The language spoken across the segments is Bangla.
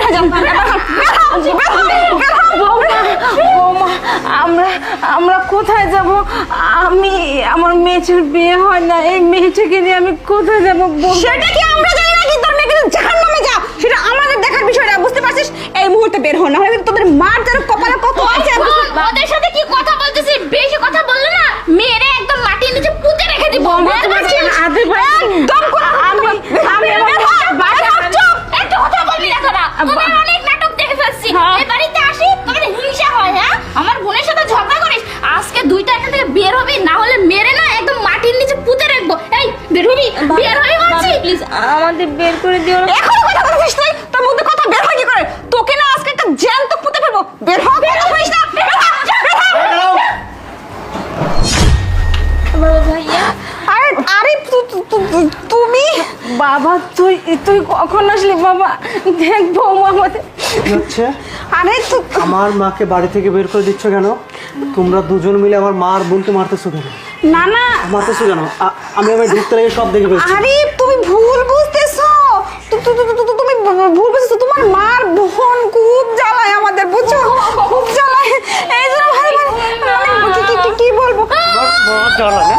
কোথায় যান? আমরা কোথায় যাব? আমার মেয়ের বিয়ে হয় না, এই মেয়েটাকে নিয়ে আমি কোথায় যাব? সেটা কি আমরা জানি না? কি তোর মেয়ে কিন্তু জাহান্নামে যা, সেটা আমাদের দেখার বিষয় না, বুঝতে পারছিস? এই মুহূর্তে বের হো, না হলে কিন্তু তোদের মার যার কপালে কত আছে। ওদের সাথে কি কথা বলতেছিস? বেশি কথা বললে না মেরে একদম মাটির নিচে পুঁতে রেখে দিব। একদম একটু কথা বলবি না তোরা। তোদের অনেক নাটক দেখে ফেলছি। এই বাড়িতে আসি তোদের হিংসা হয়। হ্যাঁ, আমার বোনের সাথে ঝগড়া করিস, আজকে দুইটা একটা থেকে বের হবি, না হলে মেরে না একদম মাটির নিচে পুঁতে রাখবো। এই বের হবি, বের হবি বলছি। প্লিজ আমাদের বের করে দিও না। এখন কথা বলছিস তুই? তোর মধ্যে কথা বের হয় কি করে? তোকে না আজকে একটা জ্যান্ত পুঁতে ফেলবো। বের হ, বের হইস না। বাবা ভাইয়া, আরে আরে তুমি বাবা তুই কখন আসলি? বাবা দেখ বৌমা আমাদের। কি হচ্ছে? আরে আমার মাকে বাড়ি থেকে বের করে দিচ্ছ কেন? তোমরা দুজন মিলে আমার মা আর বোনকে মারতেছো কেন? না না, মারতেছো কেন? আমি ঢুকতে লেগে সব দেখে ফেলছি। আরে তুমি ভুল বুঝতেছো। তুমি ভুল বুঝতেছো। তোমার মার বোন খুব জ্বালায় আমাদের, বুঝছো? খুব জ্বালায়। এই জন্য ভাই কি বলবো? মা জ্বালা না?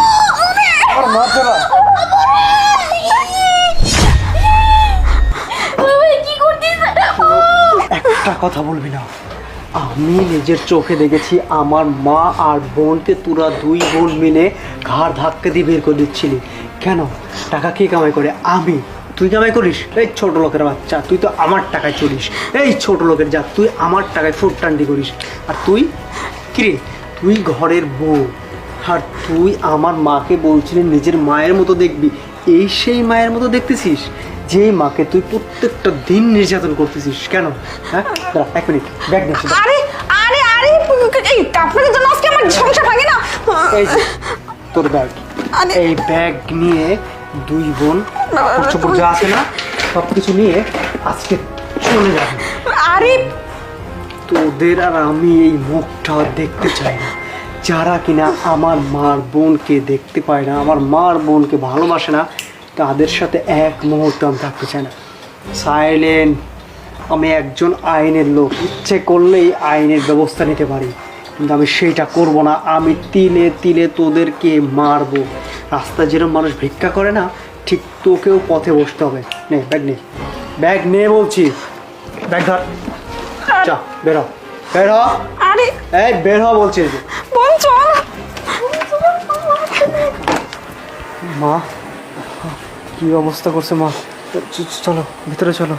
আমার মা জ্বালা। কি করছিস? একটা কথা বলবি না। আমি নিজের চোখে দেখেছি আমার মা আর বোনকে তোরা দুই বোন মিলে ঘাড় ধাক্কা দিয়ে বের করে দিচ্ছিলি কেন? টাকা কে কামাই করে? আমি। তুই কামাই করিস? এই ছোট লোকের বাচ্চা, তুই তো আমার টাকায় চলিস। এই ছোট লোকের যা, তুই আমার টাকায় ফুটটান্ডি করিস। আর তুই কিরে, তুই ঘরের বউ, আর তুই আমার মাকে বলছিলি নিজের মায়ের মতো দেখবি। এই সেই মায়ের মতো দেখতেছিস যে মাকে তুই প্রত্যেকটা দিন নির্যাতন করতেছিস কেন? হ্যাঁ, দাঁড়া, এক মিনিট, ব্যাগ নিয়ে আসি। আরে আরে আরে এই আপনাদের জন্য আজকে আমার সংসার ভাঙে না। এই যে তোর ব্যাগ, আরে এই ব্যাগ নিয়ে দুই বোন কাপড় যা আছে না সব কিছু নিয়ে আজকে চলে যাবে। আরে তোদের আর আমি এই মুখটা দেখতে চাই না। যারা কিনা আমার মার বোনকে দেখতে পায় না, আমার মার বোনকে ভালোবাসে না, তাদের সাথে এক মুহূর্ত আমি থাকতে চাই না। সাইলেন্ট। আমি একজন আইনের লোক, ইচ্ছে করলেই আইনের ব্যবস্থা নিতে পারি, কিন্তু আমি সেইটা করব না। আমি তিলে তিলে তোদেরকে মারবো। রাস্তায় যেরকম মানুষ ভিক্ষা করে না, ঠিক তোকেও পথে বসতে হবে। নে ব্যাগ নে, ব্যাগ নে বলছি। ব্যাগ ধর, চা বের হ, বের হ। আরে এই বের হ বলছি। বোন চল। মা কি অবস্থা করছে মা? চলো ভিতরে চলো।